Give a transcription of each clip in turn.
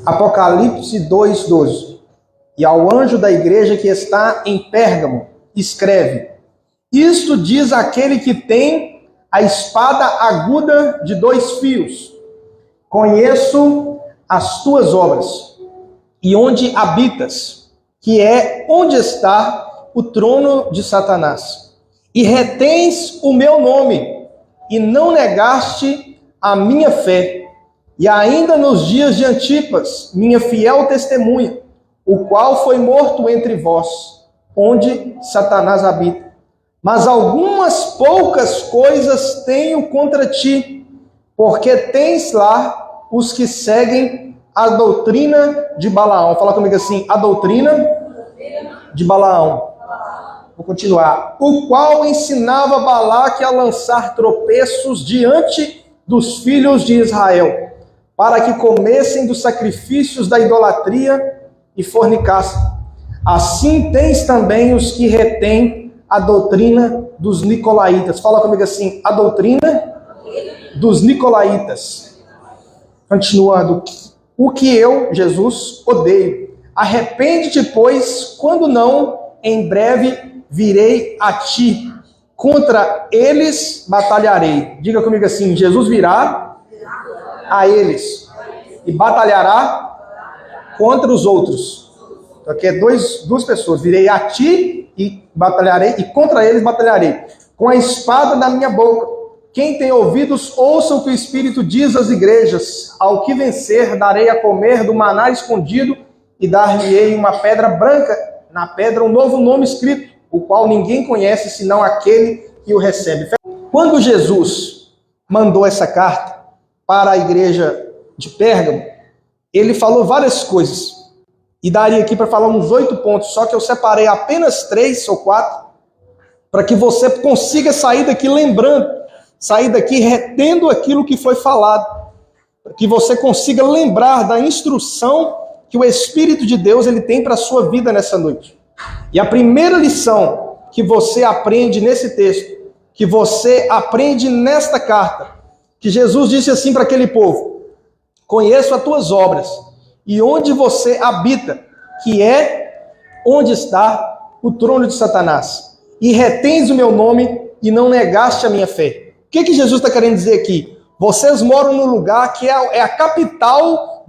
Apocalipse 2:12. E ao anjo da igreja que está em Pérgamo, escreve: Isto diz aquele que tem a espada aguda de 2 fios. Conheço as tuas obras, e onde habitas, que é onde está o trono de Satanás. E retens o meu nome, e não negaste a minha fé. E ainda nos dias de Antipas, minha fiel testemunha, o qual foi morto entre vós, onde Satanás habita. Mas algumas poucas coisas tenho contra ti, porque tens lá os que seguem a doutrina de Balaão. Fala comigo assim: a doutrina de Balaão. Vou continuar. O qual ensinava Balaque a lançar tropeços diante dos filhos de Israel, para que comessem dos sacrifícios da idolatria e fornicassem. Assim tens também os que retêm a doutrina dos nicolaítas. Fala comigo assim: a doutrina dos nicolaítas. Continuando. O que eu, Jesus, odeio. Arrepende-te, pois, quando não, em breve virei a ti. Contra eles batalharei. Diga comigo assim: Jesus virá a eles e batalhará contra os outros. Então aqui é duas pessoas. Virei a ti e batalharei, e contra eles batalharei. Com a espada na minha boca. Quem tem ouvidos, ouça o que o Espírito diz às igrejas. Ao que vencer, darei a comer do maná escondido e dar-lhe-ei uma pedra branca, na pedra um novo nome escrito, o qual ninguém conhece senão aquele que o recebe. Quando Jesus mandou essa carta para a igreja de Pérgamo, ele falou várias coisas. E daria aqui para falar uns 8 pontos, só que eu separei apenas 3 ou 4, para que você consiga sair daqui lembrando, sair daqui retendo aquilo que foi falado, para que você consiga lembrar da instrução que o Espírito de Deus ele tem para a sua vida nessa noite. E a primeira lição que você aprende nesse texto, que você aprende nesta carta, que Jesus disse assim para aquele povo: conheço as tuas obras e onde você habita, que é onde está o trono de Satanás. E retens o meu nome e não negaste a minha fé. O que Jesus está querendo dizer aqui? Vocês moram num lugar que é a capital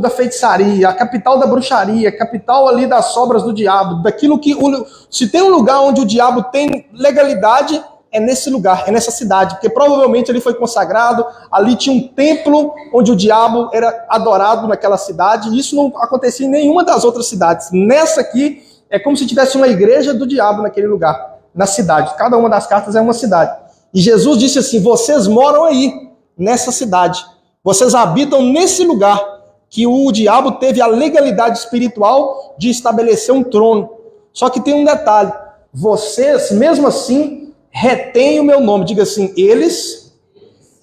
da feitiçaria, a capital da bruxaria, a capital ali das obras do diabo, daquilo que... Se tem um lugar onde o diabo tem legalidade, é nesse lugar, é nessa cidade, porque provavelmente ele foi consagrado, ali tinha um templo onde o diabo era adorado naquela cidade, e isso não acontecia em nenhuma das outras cidades. Nessa aqui, é como se tivesse uma igreja do diabo naquele lugar, na cidade. Cada uma das cartas é uma cidade. E Jesus disse assim: vocês moram aí, nessa cidade. Vocês habitam nesse lugar que o diabo teve a legalidade espiritual de estabelecer um trono. Só que tem um detalhe: vocês, mesmo assim, retêm o meu nome. Diga assim: eles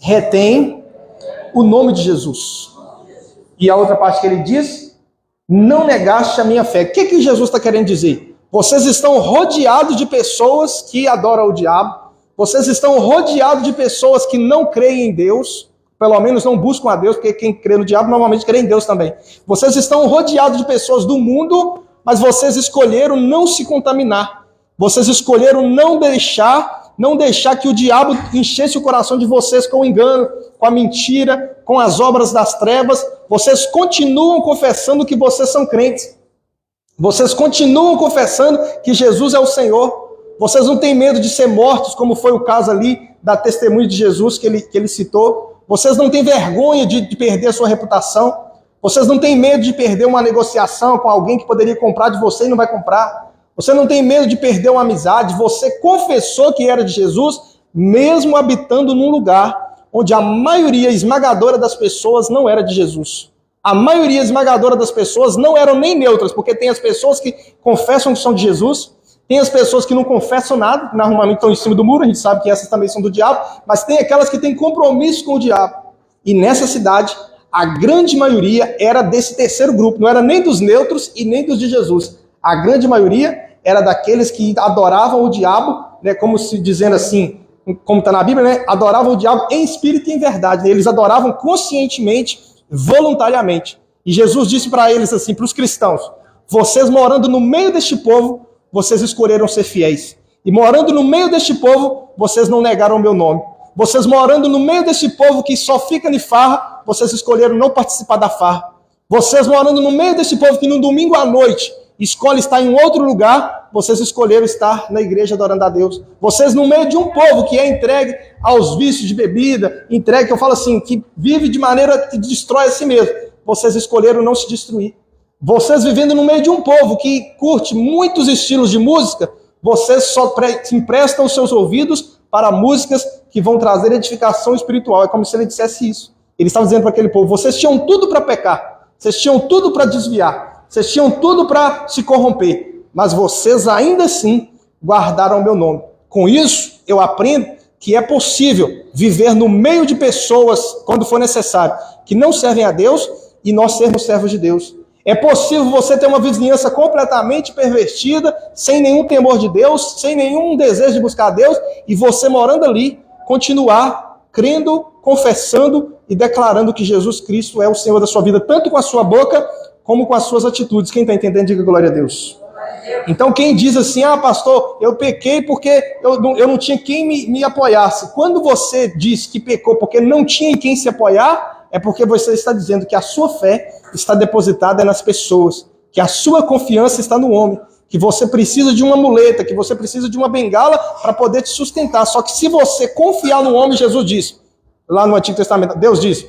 retêm o nome de Jesus. E a outra parte que ele diz: não negaste a minha fé. O que Jesus está querendo dizer? Vocês estão rodeados de pessoas que adoram o diabo. Vocês estão rodeados de pessoas que não creem em Deus, pelo menos não buscam a Deus, porque quem crê no diabo normalmente crê em Deus também. Vocês estão rodeados de pessoas do mundo, mas vocês escolheram não se contaminar. Vocês escolheram não deixar que o diabo enchesse o coração de vocês com o engano, com a mentira, com as obras das trevas. Vocês continuam confessando que vocês são crentes. Vocês continuam confessando que Jesus é o Senhor. Vocês não têm medo de ser mortos, como foi o caso ali da testemunha de Jesus que ele citou. Vocês não têm vergonha de perder a sua reputação. Vocês não têm medo de perder uma negociação com alguém que poderia comprar de você e não vai comprar. Você não tem medo de perder uma amizade. Você confessou que era de Jesus, mesmo habitando num lugar onde a maioria esmagadora das pessoas não era de Jesus. A maioria esmagadora das pessoas não eram nem neutras, porque tem as pessoas que confessam que são de Jesus, tem as pessoas que não confessam nada, que normalmente estão em cima do muro, a gente sabe que essas também são do diabo, mas tem aquelas que têm compromisso com o diabo. E nessa cidade, a grande maioria era desse terceiro grupo, não era nem dos neutros e nem dos de Jesus. A grande maioria era daqueles que adoravam o diabo, né, como se dizendo assim, como está na Bíblia, né, adoravam o diabo em espírito e em verdade. Né? Eles adoravam conscientemente, voluntariamente. E Jesus disse para eles assim, para os cristãos: vocês morando no meio deste povo, vocês escolheram ser fiéis. E morando no meio deste povo, vocês não negaram o meu nome. Vocês morando no meio deste povo que só fica de farra, vocês escolheram não participar da farra. Vocês morando no meio deste povo que no domingo à noite escolhe estar em outro lugar, vocês escolheram estar na igreja adorando a Deus. Vocês no meio de um povo que é entregue aos vícios de bebida, entregue, que eu falo assim, que vive de maneira que destrói a si mesmo, vocês escolheram não se destruir. Vocês vivendo no meio de um povo que curte muitos estilos de música, vocês só emprestam os seus ouvidos para músicas que vão trazer edificação espiritual. É como se ele dissesse isso. Ele estava dizendo para aquele povo: vocês tinham tudo para pecar, vocês tinham tudo para desviar, vocês tinham tudo para se corromper, mas vocês ainda assim guardaram o meu nome. Com isso, eu aprendo que é possível viver no meio de pessoas, quando for necessário, que não servem a Deus e nós sermos servos de Deus. É possível você ter uma vizinhança completamente pervertida, sem nenhum temor de Deus, sem nenhum desejo de buscar a Deus, e você morando ali, continuar crendo, confessando e declarando que Jesus Cristo é o Senhor da sua vida, tanto com a sua boca, como com as suas atitudes. Quem está entendendo, diga glória a Deus. Então quem diz assim: ah, pastor, eu pequei porque eu não tinha quem me apoiasse. Quando você diz que pecou porque não tinha em quem se apoiar, é porque você está dizendo que a sua fé está depositada nas pessoas, que a sua confiança está no homem, que você precisa de uma muleta, que você precisa de uma bengala para poder te sustentar. Só que se você confiar no homem, Jesus disse, lá no Antigo Testamento, Deus diz: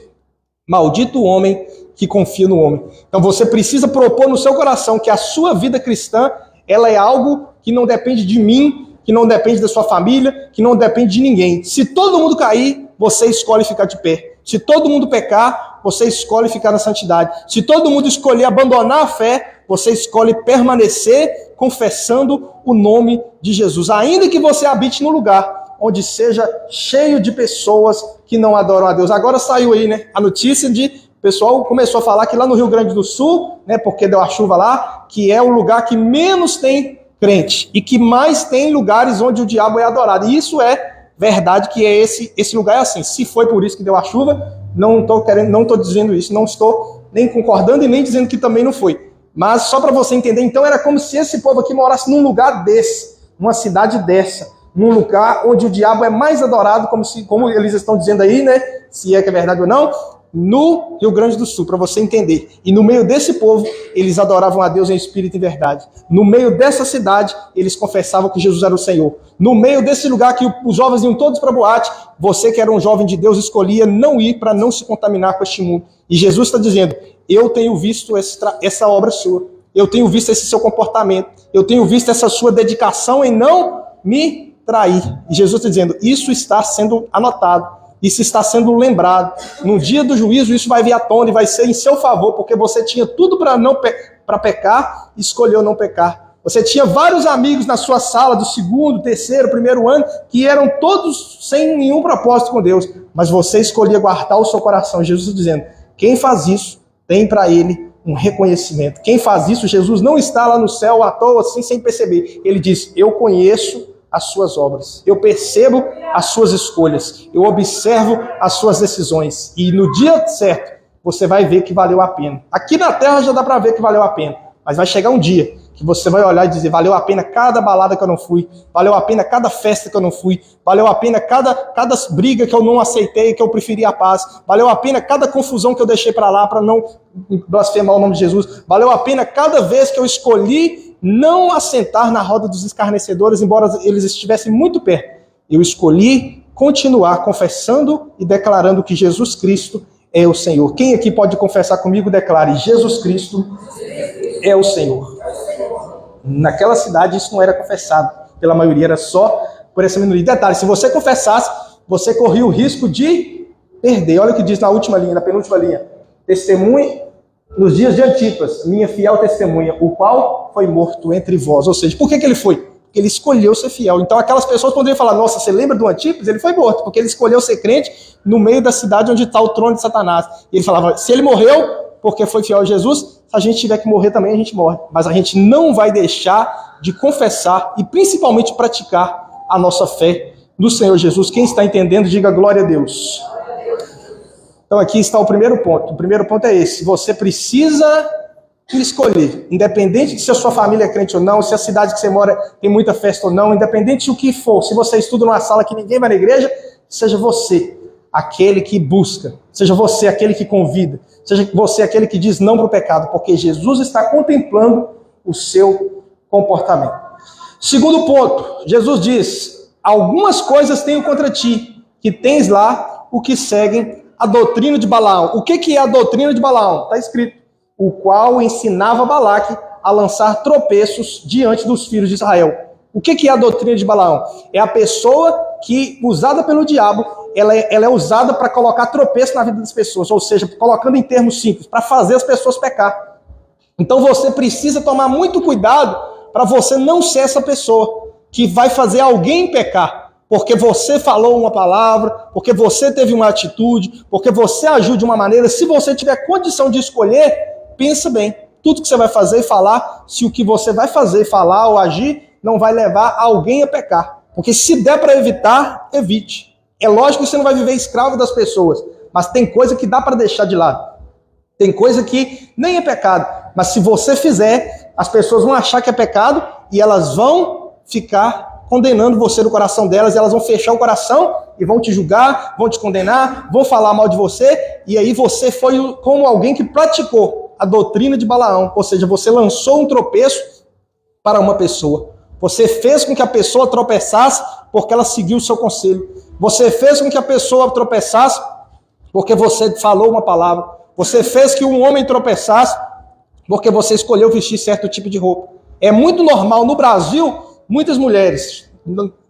maldito o homem que confia no homem. Então você precisa propor no seu coração que a sua vida cristã, ela é algo que não depende de mim, que não depende da sua família, que não depende de ninguém. Se todo mundo cair, você escolhe ficar de pé. Se todo mundo pecar, você escolhe ficar na santidade. Se todo mundo escolher abandonar a fé, você escolhe permanecer confessando o nome de Jesus. Ainda que você habite num lugar onde seja cheio de pessoas que não adoram a Deus. Agora saiu aí, né, a notícia de... O pessoal começou a falar que lá no Rio Grande do Sul, né, porque deu a chuva lá, que é o lugar que menos tem crente e que mais tem lugares onde o diabo é adorado. E isso é verdade, que é esse lugar é assim. Se foi por isso que deu a chuva, não estou dizendo isso, não estou nem concordando e nem dizendo que também não foi. Mas só para você entender, então era como se esse povo aqui morasse num lugar desse, numa cidade dessa, num lugar onde o diabo é mais adorado, como eles estão dizendo aí, né? Se é que é verdade ou não, no Rio Grande do Sul, para você entender. E no meio desse povo, eles adoravam a Deus em espírito e verdade. No meio dessa cidade, eles confessavam que Jesus era o Senhor. No meio desse lugar que os jovens iam todos para a boate, você que era um jovem de Deus escolhia não ir para não se contaminar com este mundo. E Jesus está dizendo: eu tenho visto essa obra sua, eu tenho visto esse seu comportamento, eu tenho visto essa sua dedicação em não me trair. E Jesus está dizendo: isso está sendo anotado. Isso está sendo lembrado. No dia do juízo, isso vai vir à tona e vai ser em seu favor, porque você tinha tudo para pecar e escolheu não pecar. Você tinha vários amigos na sua sala do segundo, terceiro, primeiro ano, que eram todos sem nenhum propósito com Deus, mas você escolhia guardar o seu coração. Jesus dizendo: quem faz isso tem para ele um reconhecimento. Quem faz isso, Jesus não está lá no céu à toa, assim, sem perceber. Ele diz: eu conheço as suas obras, eu percebo as suas escolhas, eu observo as suas decisões, e no dia certo você vai ver que valeu a pena. Aqui na terra já dá para ver que valeu a pena, mas vai chegar um dia que você vai olhar e dizer: valeu a pena cada balada que eu não fui, valeu a pena cada festa que eu não fui, valeu a pena cada briga que eu não aceitei, que eu preferi a paz, valeu a pena cada confusão que eu deixei para lá para não blasfemar o nome de Jesus, valeu a pena cada vez que eu escolhi não assentar na roda dos escarnecedores, embora eles estivessem muito perto. Eu escolhi continuar confessando e declarando que Jesus Cristo é o Senhor. Quem aqui pode confessar comigo? Declare: Jesus Cristo é o Senhor. Naquela cidade isso não era confessado pela maioria, era só por essa minoria. Detalhe: se você confessasse, você corria o risco de perder. Olha o que diz na última linha, na penúltima linha: testemunhe nos dias de Antipas, minha fiel testemunha, o qual foi morto entre vós. Ou seja, por que ele foi? Porque ele escolheu ser fiel. Então aquelas pessoas poderiam falar: nossa, você lembra do Antipas? Ele foi morto, porque ele escolheu ser crente no meio da cidade onde está o trono de Satanás. E ele falava: se ele morreu porque foi fiel a Jesus, se a gente tiver que morrer também, a gente morre. Mas a gente não vai deixar de confessar e principalmente praticar a nossa fé no Senhor Jesus. Quem está entendendo, diga glória a Deus. Então aqui está o primeiro ponto. O primeiro ponto é esse. Você precisa escolher, independente de se a sua família é crente ou não, se a cidade que você mora tem muita festa ou não, independente do que for, se você estuda numa sala que ninguém vai na igreja, seja você aquele que busca, seja você aquele que convida, seja você aquele que diz não para o pecado, porque Jesus está contemplando o seu comportamento. Segundo ponto, Jesus diz: algumas coisas tenho contra ti, que tens lá o que seguem a doutrina de Balaão. O que é a doutrina de Balaão? Está escrito: o qual ensinava Balaque a lançar tropeços diante dos filhos de Israel. O que é a doutrina de Balaão? É a pessoa que, usada pelo diabo, ela é usada para colocar tropeço na vida das pessoas, ou seja, colocando em termos simples, para fazer as pessoas pecar. Então você precisa tomar muito cuidado para você não ser essa pessoa que vai fazer alguém pecar, porque você falou uma palavra, porque você teve uma atitude, porque você agiu de uma maneira. Se você tiver condição de escolher, pensa bem, tudo que você vai fazer e falar, se o que você vai fazer, falar ou agir, não vai levar alguém a pecar. Porque se der para evitar, evite. É lógico que você não vai viver escravo das pessoas, mas tem coisa que dá para deixar de lado. Tem coisa que nem é pecado, mas se você fizer, as pessoas vão achar que é pecado e elas vão ficar condenando você no coração delas, e elas vão fechar o coração e vão te julgar, vão te condenar, vão falar mal de você, e aí você foi como alguém que praticou a doutrina de Balaão, ou seja, você lançou um tropeço para uma pessoa. Você fez com que a pessoa tropeçasse porque ela seguiu o seu conselho. Você fez com que a pessoa tropeçasse porque você falou uma palavra. Você fez que um homem tropeçasse porque você escolheu vestir certo tipo de roupa. É muito normal no Brasil, muitas mulheres,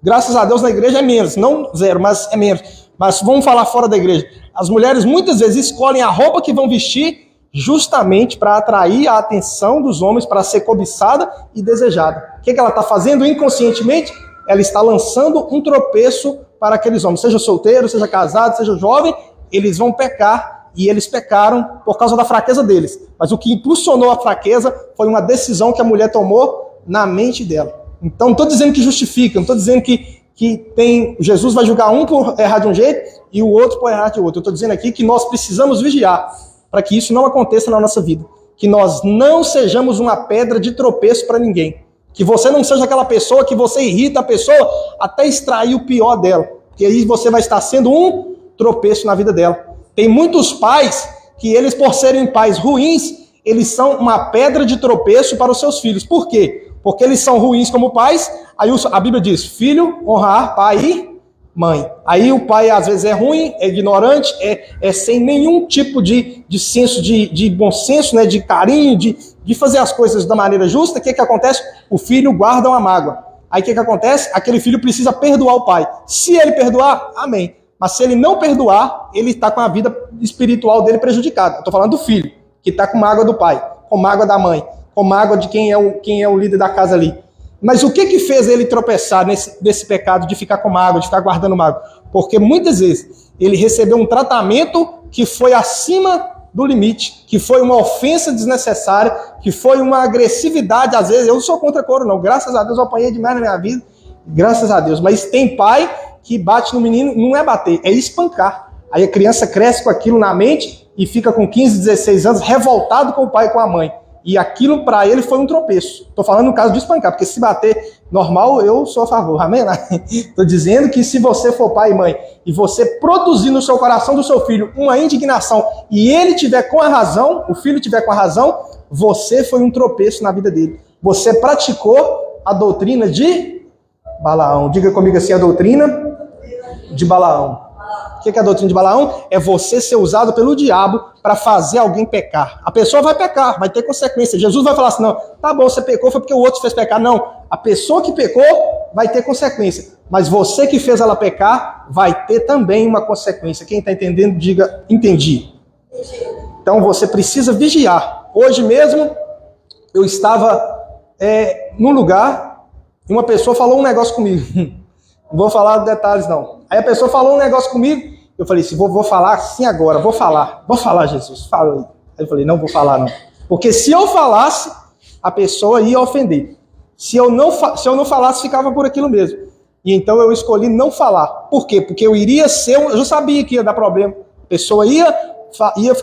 graças a Deus na igreja é menos, não zero, mas é menos. Mas vamos falar fora da igreja. As mulheres muitas vezes escolhem a roupa que vão vestir justamente para atrair a atenção dos homens, para ser cobiçada e desejada. O que ela está fazendo inconscientemente? Ela está lançando um tropeço para aqueles homens, seja solteiro, seja casado, seja jovem, eles vão pecar, e eles pecaram por causa da fraqueza deles. Mas o que impulsionou a fraqueza foi uma decisão que a mulher tomou na mente dela. Então não estou dizendo que justifica, não estou dizendo que Jesus vai julgar um por errar de um jeito e o outro por errar de outro. Eu estou dizendo aqui que nós precisamos vigiar para que isso não aconteça na nossa vida. Que nós não sejamos uma pedra de tropeço para ninguém. Que você não seja aquela pessoa que você irrita a pessoa até extrair o pior dela. Porque aí você vai estar sendo um tropeço na vida dela. Tem muitos pais que eles, por serem pais ruins, eles são uma pedra de tropeço para os seus filhos. Por quê? Porque eles são ruins como pais. Aí a Bíblia diz: filho, honrar pai e mãe. Aí o pai às vezes é ruim, é ignorante, é sem nenhum tipo de senso, de bom senso, né, de carinho, de fazer as coisas da maneira justa. O que acontece? O filho guarda uma mágoa. Aí o que acontece? Aquele filho precisa perdoar o pai. Se ele perdoar, amém. Mas se ele não perdoar, ele está com a vida espiritual dele prejudicada. Estou falando do filho, que está com mágoa do pai, com mágoa da mãe, com mágoa de quem é o líder da casa ali. Mas o que fez ele tropeçar nesse pecado de ficar com mágoa, de ficar guardando mágoa? Porque muitas vezes ele recebeu um tratamento que foi acima do limite, que foi uma ofensa desnecessária, que foi uma agressividade. Às vezes, eu não sou contra couro não, graças a Deus eu apanhei demais na minha vida, graças a Deus. Mas tem pai que bate no menino, não é bater, é espancar. Aí a criança cresce com aquilo na mente e fica com 15, 16 anos revoltado com o pai e com a mãe. E aquilo para ele foi um tropeço. Estou falando no caso de espancar, porque se bater normal, eu sou a favor, amém? Estou dizendo que se você for pai e mãe e você produzir no seu coração do seu filho uma indignação e ele tiver com a razão, o filho tiver com a razão, você foi um tropeço na vida dele. Você praticou a doutrina de Balaão. Diga comigo assim, a doutrina de Balaão. O que é a doutrina de Balaão? É você ser usado pelo diabo para fazer alguém pecar. A pessoa vai pecar, vai ter consequência. Jesus vai falar assim: não, tá bom, você pecou, foi porque o outro fez pecar. Não, a pessoa que pecou vai ter consequência. Mas você que fez ela pecar, vai ter também uma consequência. Quem está entendendo, diga, entendi. Então você precisa vigiar. Hoje mesmo, eu estava num lugar e uma pessoa falou um negócio comigo. Não vou falar detalhes, não. Aí a pessoa falou um negócio comigo, eu falei assim, vou falar sim agora, vou falar, Jesus, fala aí. Aí eu falei, não vou falar não. Porque se eu falasse, a pessoa ia ofender. Se eu não falasse, ficava por aquilo mesmo. E então eu escolhi não falar. Por quê? Porque eu já sabia que ia dar problema. pessoa ia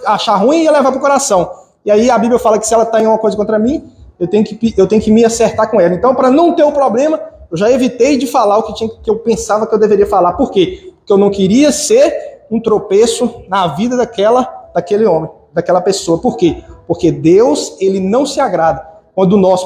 achar ruim e ia levar para o coração. E aí a Bíblia fala que se ela está em uma coisa contra mim, eu tenho que me acertar com ela. Então, para não ter o problema, eu já evitei de falar o que eu pensava que eu deveria falar. Por quê? Porque eu não queria ser um tropeço na vida daquele homem, daquela pessoa. Por quê? Porque Deus, ele não se agrada quando nós,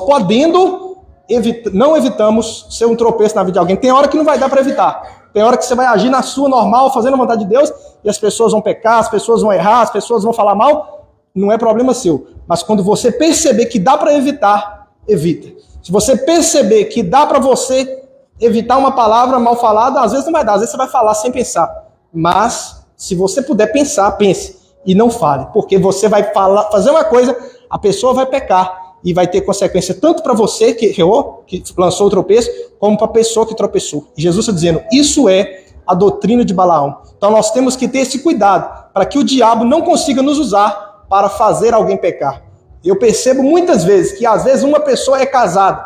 não evitamos ser um tropeço na vida de alguém. Tem hora que não vai dar para evitar. Tem hora que você vai agir na sua normal, fazendo a vontade de Deus, e as pessoas vão pecar, as pessoas vão errar, as pessoas vão falar mal. Não é problema seu. Mas quando você perceber que dá para evitar, evita. Se você perceber que dá para você evitar uma palavra mal falada, às vezes não vai dar, às vezes você vai falar sem pensar. Mas, se você puder pensar, pense. E não fale. Porque você vai fazer uma coisa, a pessoa vai pecar. E vai ter consequência tanto para você que errou, que lançou o tropeço, como para a pessoa que tropeçou. E Jesus está dizendo, isso é a doutrina de Balaão. Então nós temos que ter esse cuidado, para que o diabo não consiga nos usar para fazer alguém pecar. Eu percebo muitas vezes que às vezes uma pessoa é casada.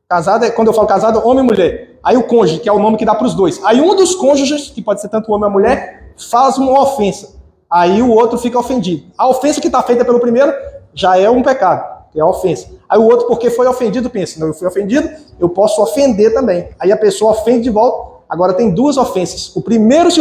Casada, quando eu falo casada, homem e mulher. Aí o cônjuge, que é o nome que dá para os dois. Aí um dos cônjuges, que pode ser tanto o homem ou a mulher, faz uma ofensa. Aí o outro fica ofendido. A ofensa que está feita pelo primeiro já é um pecado. Que é a ofensa. Aí o outro, porque foi ofendido, pensa, não, eu fui ofendido, eu posso ofender também. Aí a pessoa ofende de volta, agora tem duas ofensas. Se o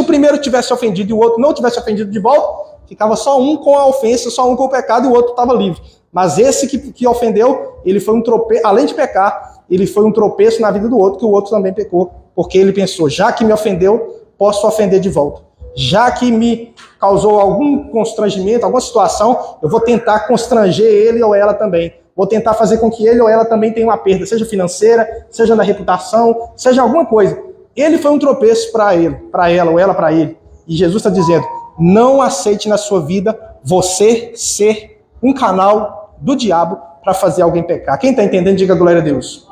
primeiro tivesse ofendido e o outro não tivesse ofendido de volta, ficava só um com a ofensa, só um com o pecado e o outro estava livre. Mas esse que ofendeu, ele foi um tropeço, além de pecar, ele foi um tropeço na vida do outro, que o outro também pecou, porque ele pensou, já que me ofendeu, posso ofender de volta. Já que me causou algum constrangimento, alguma situação, eu vou tentar constranger ele ou ela também. Vou tentar fazer com que ele ou ela também tenha uma perda, seja financeira, seja na reputação, seja alguma coisa. Ele foi um tropeço para ela ou ela para ele. E Jesus está dizendo, não aceite na sua vida você ser um canal do diabo para fazer alguém pecar. Quem está entendendo, diga glória a Deus.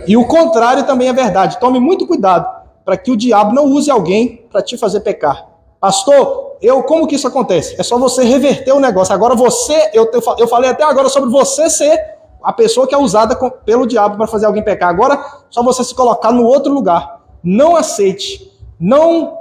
E o contrário também é verdade. Tome muito cuidado para que o diabo não use alguém para te fazer pecar. Pastor, como que isso acontece? É só você reverter o negócio. Agora eu falei até agora sobre você ser a pessoa que é usada pelo diabo para fazer alguém pecar. Agora, só você se colocar no outro lugar. Não aceite. Não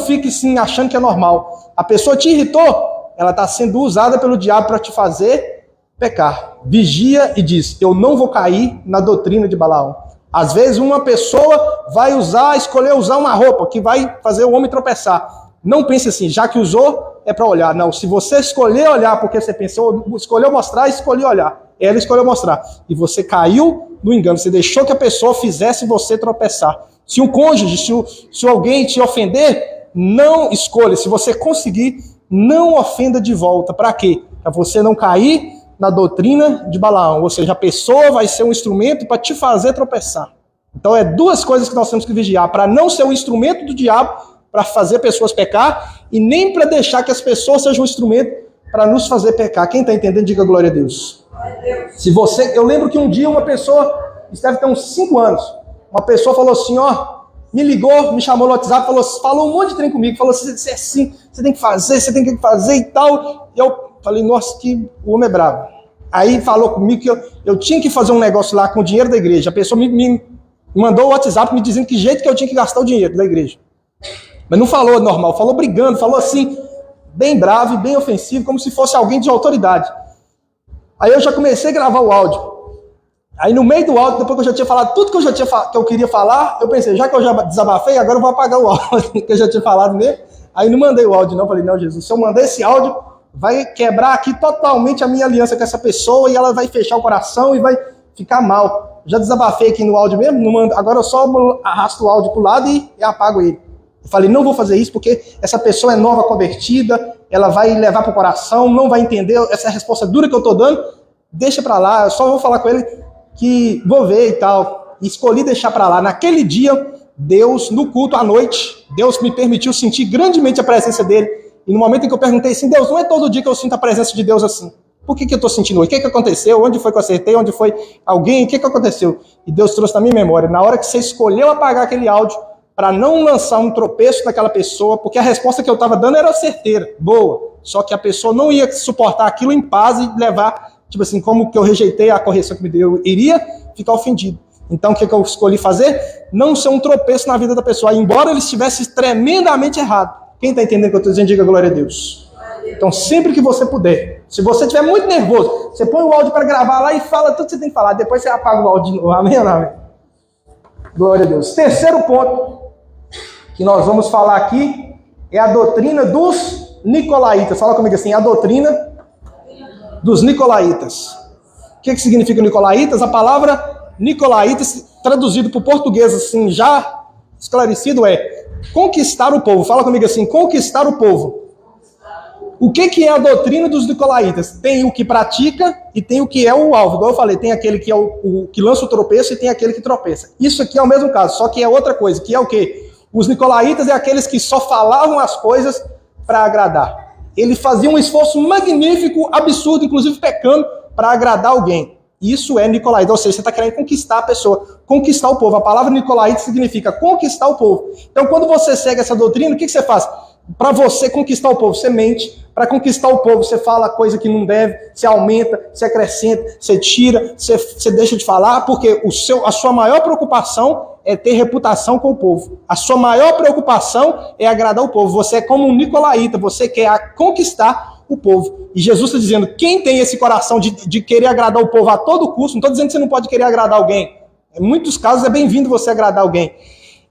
fique assim achando que é normal. A pessoa te irritou, ela está sendo usada pelo diabo para te fazer pecar. Vigia e diz, eu não vou cair na doutrina de Balaão. Às vezes uma pessoa vai escolher usar uma roupa que vai fazer o homem tropeçar. Não pense assim, já que usou, é para olhar. Não, se você escolher olhar porque você pensou, escolheu mostrar, escolheu olhar. Ela escolheu mostrar. E você caiu no engano, você deixou que a pessoa fizesse você tropeçar. Se um cônjuge, se alguém te ofender, não escolha. Se você conseguir, não ofenda de volta. Para quê? Para você não cair na doutrina de Balaão, ou seja, a pessoa vai ser um instrumento para te fazer tropeçar. Então é duas coisas que nós temos que vigiar, para não ser um instrumento do diabo para fazer pessoas pecar, e nem para deixar que as pessoas sejam um instrumento para nos fazer pecar. Quem está entendendo, diga glória a Deus. Eu lembro que um dia uma pessoa, isso deve ter uns 5 anos, uma pessoa falou assim, me ligou, me chamou no WhatsApp, falou um monte de trem comigo, falou assim, você tem que fazer e tal, e eu falei, nossa, que o homem é bravo. Aí falou comigo que eu tinha que fazer um negócio lá com o dinheiro da igreja. A pessoa me mandou o WhatsApp me dizendo que jeito que eu tinha que gastar o dinheiro da igreja. Mas não falou normal, falou brigando, falou assim, bem bravo, bem ofensivo, como se fosse alguém de autoridade. Aí eu já comecei a gravar o áudio. Aí no meio do áudio, depois que eu já tinha falado tudo que eu queria falar, eu pensei, já que eu já desabafei, agora eu vou apagar o áudio que eu já tinha falado nele. Aí não mandei o áudio não, falei, não, Jesus, se eu mandar esse áudio, vai quebrar aqui totalmente a minha aliança com essa pessoa e ela vai fechar o coração e vai ficar mal. Já desabafei aqui no áudio mesmo, não mando, agora eu só arrasto o áudio pro lado e apago ele. Eu falei, não vou fazer isso porque essa pessoa é nova convertida, ela vai levar pro coração, não vai entender essa resposta dura que eu tô dando, deixa pra lá, eu só vou falar com ele que vou ver e tal. E escolhi deixar pra lá. Naquele dia, Deus, no culto à noite, Deus me permitiu sentir grandemente a presença dele. E no momento em que eu perguntei assim, Deus, não é todo dia que eu sinto a presença de Deus assim. Por que eu estou sentindo hoje? O que aconteceu? Onde foi que eu acertei? Onde foi alguém? O que aconteceu? E Deus trouxe na minha memória. Na hora que você escolheu apagar aquele áudio, para não lançar um tropeço naquela pessoa, porque a resposta que eu estava dando era certeira, boa. Só que a pessoa não ia suportar aquilo em paz e levar, tipo assim, como que eu rejeitei a correção que me deu, eu iria ficar ofendido. Então o que eu escolhi fazer? Não ser um tropeço na vida da pessoa, embora ele estivesse tremendamente errado. Quem está entendendo o que eu estou dizendo, diga glória a Deus. Então, sempre que você puder, se você estiver muito nervoso, você põe o áudio para gravar lá e fala tudo que você tem que falar. Depois você apaga o áudio de novo. Amém ou não? Amém? Glória a Deus. Terceiro ponto que nós vamos falar aqui é a doutrina dos nicolaítas. Fala comigo assim, a doutrina dos nicolaítas. O que significa nicolaítas? A palavra nicolaítas, traduzido para o português assim, já esclarecido, é conquistar o povo. Fala comigo assim, conquistar o povo. O que é a doutrina dos nicolaítas? Tem o que pratica e tem o que é o alvo. Igual eu falei, tem aquele que é o que lança o tropeço e tem aquele que tropeça. Isso aqui é o mesmo caso, só que é outra coisa, que é o quê? Os nicolaítas é aqueles que só falavam as coisas para agradar. Eles faziam um esforço magnífico, absurdo, inclusive pecando, para agradar alguém. Isso é nicolaíta, ou seja, você está querendo conquistar a pessoa, conquistar o povo. A palavra nicolaíta significa conquistar o povo. Então, quando você segue essa doutrina, o que você faz? Para você conquistar o povo, você mente. Para conquistar o povo, você fala coisa que não deve, você aumenta, você acrescenta, você tira, você deixa de falar, porque a sua maior preocupação é ter reputação com o povo. A sua maior preocupação é agradar o povo. Você é como um nicolaíta, você quer conquistar o povo. E Jesus está dizendo, quem tem esse coração de querer agradar o povo a todo custo, não estou dizendo que você não pode querer agradar alguém. Em muitos casos é bem-vindo você agradar alguém.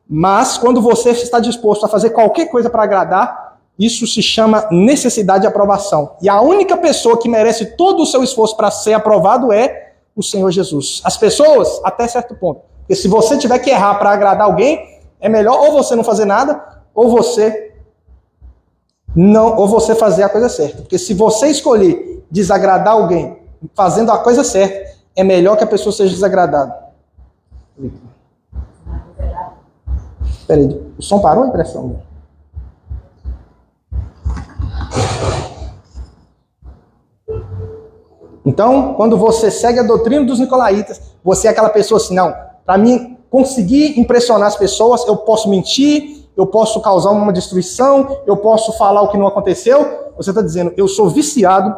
Mas quando você está disposto a fazer qualquer coisa para agradar, isso se chama necessidade de aprovação. E a única pessoa que merece todo o seu esforço para ser aprovado é o Senhor Jesus. As pessoas, até certo ponto. Porque se você tiver que errar para agradar alguém, é melhor ou você não fazer nada, ou você fazer a coisa certa. Porque se você escolher desagradar alguém fazendo a coisa certa, é melhor que a pessoa seja desagradada. Peraí, o som parou a impressão? Então, quando você segue a doutrina dos nicolaítas, você é aquela pessoa assim, não, para mim conseguir impressionar as pessoas, eu posso mentir, eu posso causar uma destruição, eu posso falar o que não aconteceu. Você está dizendo, eu sou viciado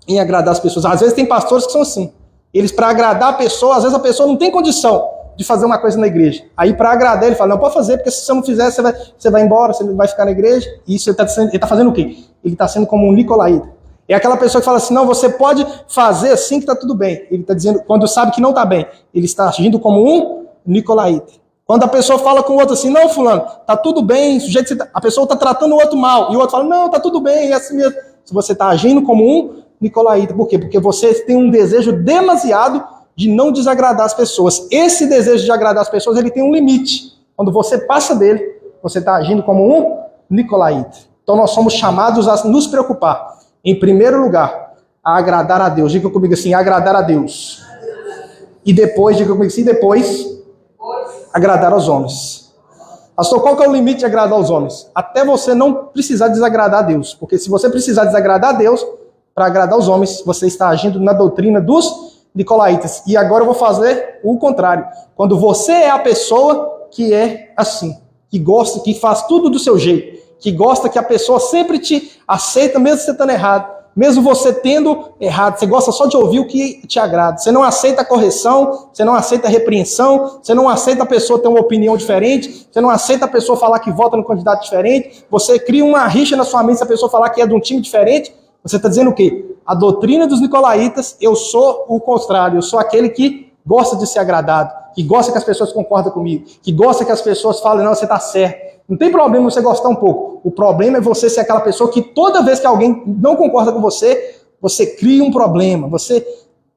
em agradar as pessoas. Às vezes tem pastores que são assim. Eles, para agradar a pessoa, às vezes a pessoa não tem condição de fazer uma coisa na igreja. Aí, para agradar, ele fala, não, pode fazer, porque se você não fizer, você vai embora, você vai ficar na igreja. E isso ele está fazendo o quê? Ele está sendo como um nicolaíta. É aquela pessoa que fala assim, não, você pode fazer assim que está tudo bem. Ele está dizendo, quando sabe que não está bem, ele está agindo como um nicolaíta. Quando a pessoa fala com o outro assim, não, fulano, está tudo bem, a pessoa está tratando o outro mal, e o outro fala, não, está tudo bem, é assim mesmo. Se você está agindo como um nicolaíta. Por quê? Porque você tem um desejo demasiado de não desagradar as pessoas. Esse desejo de agradar as pessoas, ele tem um limite. Quando você passa dele, você está agindo como um nicolaíta. Então nós somos chamados a nos preocupar, em primeiro lugar, a agradar a Deus. Diga comigo assim, agradar a Deus. E depois, diga comigo assim, depois, agradar aos homens. Pastor, qual que é o limite de agradar aos homens? Até você não precisar desagradar a Deus. Porque se você precisar desagradar a Deus, para agradar aos homens, você está agindo na doutrina dos nicolaítas. E agora eu vou fazer o contrário. Quando você é a pessoa que é assim, que gosta, que faz tudo do seu jeito, que gosta que a pessoa sempre te aceita, mesmo você estando errado, mesmo você tendo errado, você gosta só de ouvir o que te agrada, você não aceita a correção, você não aceita a repreensão, você não aceita a pessoa ter uma opinião diferente, você não aceita a pessoa falar que vota no candidato diferente, você cria uma rixa na sua mente se a pessoa falar que é de um time diferente. Você está dizendo o quê? A doutrina dos nicolaítas, eu sou o contrário, eu sou aquele que gosta de ser agradado, que gosta que as pessoas concordem comigo, que gosta que as pessoas falem, não, você está certo. Não tem problema você gostar um pouco. O problema é você ser aquela pessoa que toda vez que alguém não concorda com você, você cria um problema.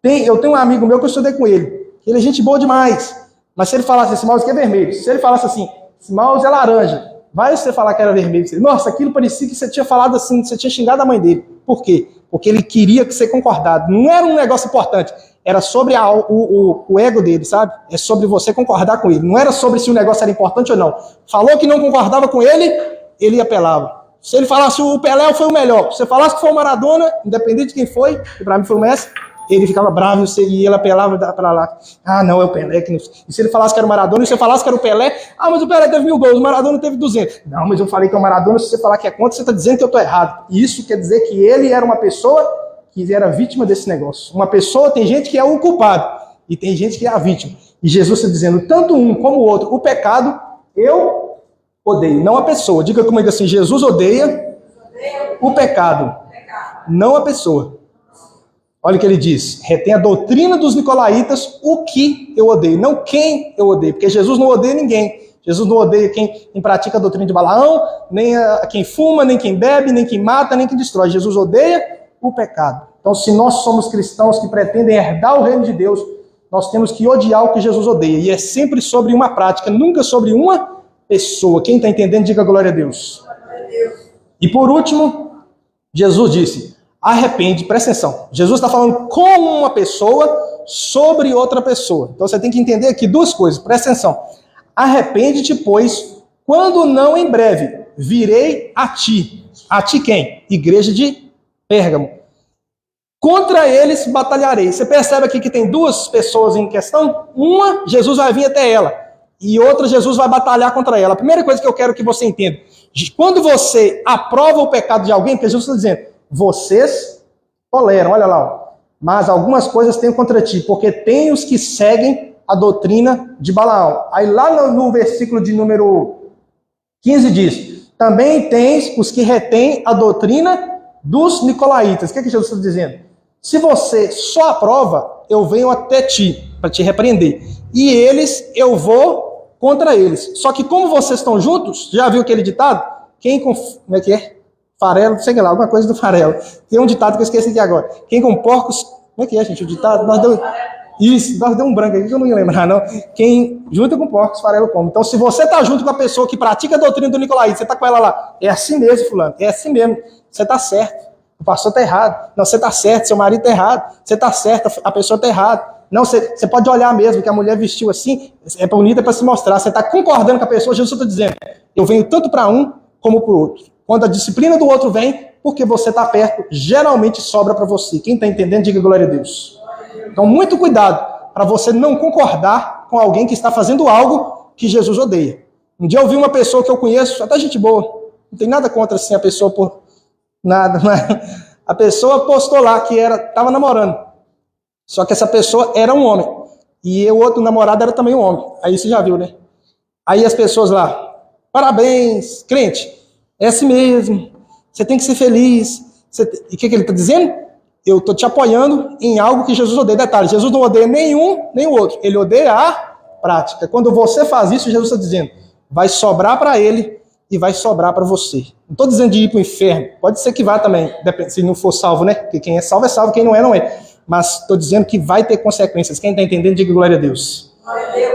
Eu tenho um amigo meu que eu estudei com ele. Ele é gente boa demais. Mas se ele falasse, esse mouse aqui é vermelho. Se ele falasse assim, esse mouse é laranja. Vai você falar que era vermelho. Nossa, aquilo parecia que você tinha falado assim, você tinha xingado a mãe dele. Por quê? Porque ele queria que você concordasse. Não era um negócio importante. Era sobre o ego dele, sabe? É sobre você concordar com ele. Não era sobre se o negócio era importante ou não. Falou que não concordava com ele, ele apelava. Se ele falasse o Pelé foi o melhor, se você falasse que foi o Maradona, independente de quem foi, que pra mim foi o Messi, ele ficava bravo e ele apelava pra lá. Ah, não, é o Pelé. E se ele falasse que era o Maradona, e se você falasse que era o Pelé, ah, mas o Pelé teve 1000 gols, o Maradona teve 200. Não, mas eu falei que é o Maradona, se você falar que é contra, você está dizendo que eu estou errado. Isso quer dizer que ele era uma pessoa que era vítima desse negócio. Uma pessoa, tem gente que é o culpado, e tem gente que é a vítima. E Jesus está dizendo, tanto um como o outro, o pecado, eu odeio. Não a pessoa. Diga comigo assim, Jesus odeia o pecado, não a pessoa. Olha o que ele diz, retém a doutrina dos nicolaítas, o que eu odeio, não quem eu odeio, porque Jesus não odeia ninguém. Jesus não odeia quem pratica a doutrina de Balaão, nem a quem fuma, nem quem bebe, nem quem mata, nem quem destrói. Jesus odeia o pecado. Então, se nós somos cristãos que pretendem herdar o reino de Deus, nós temos que odiar o que Jesus odeia. E é sempre sobre uma prática, nunca sobre uma pessoa. Quem está entendendo, diga glória a Deus. E por último, Jesus disse, arrepende, presta atenção. Jesus está falando com uma pessoa sobre outra pessoa. Então você tem que entender aqui duas coisas, presta atenção. Arrepende-te, pois, quando não em breve virei a ti. A ti quem? Igreja de Pérgamo. Contra eles batalharei. Você percebe aqui que tem duas pessoas em questão? Uma, Jesus vai vir até ela. E outra, Jesus vai batalhar contra ela. A primeira coisa que eu quero que você entenda. Quando você aprova o pecado de alguém, porque Jesus está dizendo, vocês toleram, olha lá. Ó, mas algumas coisas tenho contra ti, porque tem os que seguem a doutrina de Balaão. Aí lá no versículo de número 15 diz, também tens os que retêm a doutrina dos nicolaítas. O que Jesus está dizendo? Se você só aprova, eu venho até ti, para te repreender. E eles, eu vou contra eles. Só que como vocês estão juntos, já viu aquele ditado? Como é que é? Farelo, sei lá, alguma coisa do farelo. Tem um ditado que eu esqueci aqui agora. Quem com porcos... Como é que é, gente, o ditado? Nós deu um branco aqui que eu não ia lembrar, não. Quem junta com porcos, farelo come. Então, se você está junto com a pessoa que pratica a doutrina do Nicolaíta, você está com ela lá, é assim mesmo, fulano, é assim mesmo. Você está certo. O pastor está errado. Não, você está certo, seu marido está errado. Você está certo, a pessoa está errada. Não, você pode olhar mesmo que a mulher vestiu assim, é bonita para se mostrar. Você está concordando com a pessoa, Jesus está dizendo, eu venho tanto para um como para o outro. Quando a disciplina do outro vem, porque você está perto, geralmente sobra para você. Quem está entendendo, diga glória a Deus. Então, muito cuidado para você não concordar com alguém que está fazendo algo que Jesus odeia. Um dia eu vi uma pessoa que eu conheço, até gente boa, não tem nada contra assim a pessoa por nada, mas a pessoa postou lá que estava namorando. Só que essa pessoa era um homem. E o outro namorado era também um homem. Aí você já viu, né? Aí as pessoas lá, parabéns, crente, é assim mesmo, você tem que ser feliz. E o que ele está dizendo? Eu estou te apoiando em algo que Jesus odeia. Detalhe, Jesus não odeia nenhum, nem o outro. Ele odeia a prática. Quando você faz isso, Jesus está dizendo, vai sobrar para ele e vai sobrar para você. Não estou dizendo de ir para o inferno. Pode ser que vá também, se não for salvo, né? Porque quem é salvo, quem não é, não é. Mas estou dizendo que vai ter consequências. Quem está entendendo, diga glória a Deus.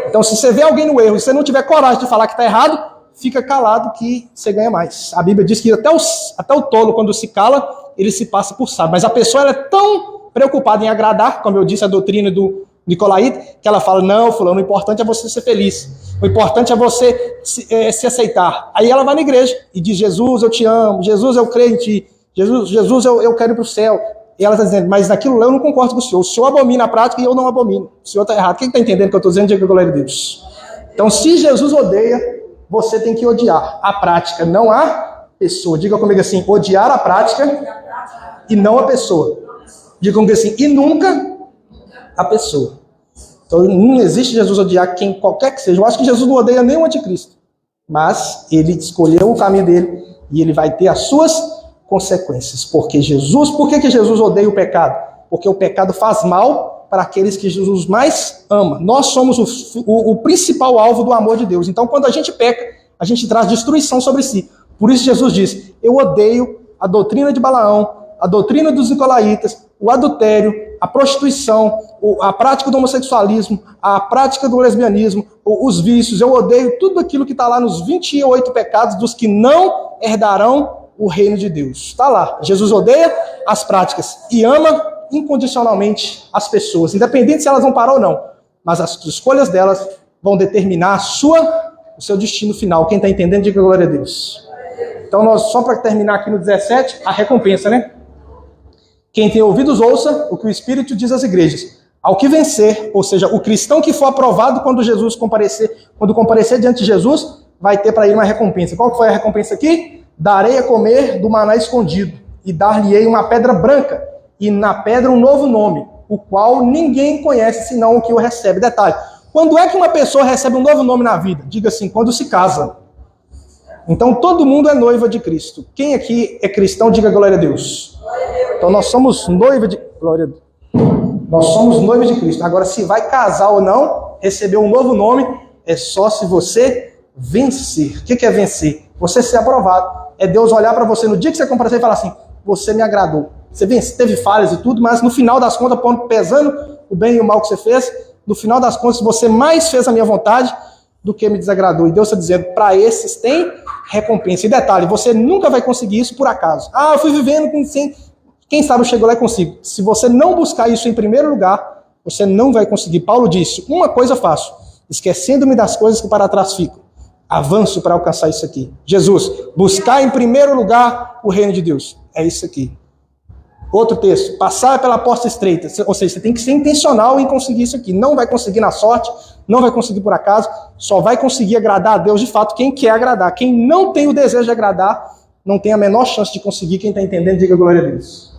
Então, se você vê alguém no erro e você não tiver coragem de falar que está errado, fica calado que você ganha mais. A Bíblia diz que até o tolo, quando se cala, ele se passa por sábio. Mas a pessoa ela é tão preocupada em agradar, como eu disse, a doutrina do Nicolaíta, que ela fala, não, fulano, o importante é você ser feliz. O importante é você se aceitar. Aí ela vai na igreja e diz, Jesus, eu te amo. Jesus, eu creio em ti. Jesus, eu quero ir para o céu. E ela está dizendo, mas naquilo lá eu não concordo com o senhor. O senhor abomina a prática e eu não abomino. O senhor está errado. Quem está entendendo o que eu estou dizendo? Diga glória a Deus. Então, se Jesus odeia, você tem que odiar a prática, não a pessoa. Diga comigo assim, odiar a prática e não a pessoa. Diga comigo assim, e nunca a pessoa. Então, não existe Jesus odiar quem qualquer que seja. Eu acho que Jesus não odeia nem o anticristo. Mas ele escolheu o caminho dele e ele vai ter as suas consequências. Por que Jesus odeia o pecado? Porque o pecado faz mal para aqueles que Jesus mais ama. Nós somos o principal alvo do amor de Deus. Então, quando a gente peca, a gente traz destruição sobre si. Por isso Jesus diz, eu odeio a doutrina de Balaão, a doutrina dos nicolaítas, o adultério, a prostituição, a prática do homossexualismo, a prática do lesbianismo, os vícios. Eu odeio tudo aquilo que está lá nos 28 pecados dos que não herdarão o reino de Deus. Está lá. Jesus odeia as práticas e ama incondicionalmente as pessoas, independente se elas vão parar ou não. Mas as escolhas delas vão determinar o seu destino final. Quem está entendendo, diga glória a Deus. Então, nós, só para terminar aqui no 17, a recompensa, né? Quem tem ouvidos, ouça o que o Espírito diz às igrejas. Ao que vencer, ou seja, o cristão que for aprovado quando comparecer diante de Jesus, vai ter para ele uma recompensa. Qual foi a recompensa aqui? Darei a comer do maná escondido, e dar-lhe-ei uma pedra branca, e na pedra um novo nome, o qual ninguém conhece senão o que o recebe. Detalhe, quando é que uma pessoa recebe um novo nome na vida? Diga assim, quando se casa. Então todo mundo é noiva de Cristo. Quem aqui é cristão, diga glória a Deus. Então nós somos noiva de... Glória a Deus. Nós somos noiva de Cristo. Agora, se vai casar ou não, receber um novo nome, é só se você vencer. O que é vencer? Você ser aprovado. É Deus olhar para você no dia que você comparecer e falar assim, você me agradou. Você teve falhas e tudo, mas no final das contas, pesando o bem e o mal que você fez, no final das contas, você mais fez a minha vontade do que me desagradou. E Deus está dizendo, para esses tem recompensa. E detalhe, você nunca vai conseguir isso por acaso. Ah, eu fui vivendo sem... Quem sabe eu chego lá e consigo. Se você não buscar isso em primeiro lugar, você não vai conseguir. Paulo disse, uma coisa faço, esquecendo-me das coisas que para trás ficam. Avanço para alcançar isso aqui. Jesus, buscar em primeiro lugar o reino de Deus. É isso aqui. Outro texto, passar pela porta estreita. Ou seja, você tem que ser intencional em conseguir isso aqui. Não vai conseguir na sorte, não vai conseguir por acaso, só vai conseguir agradar a Deus de fato quem quer agradar. Quem não tem o desejo de agradar, não tem a menor chance de conseguir. Quem está entendendo, diga glória a Deus.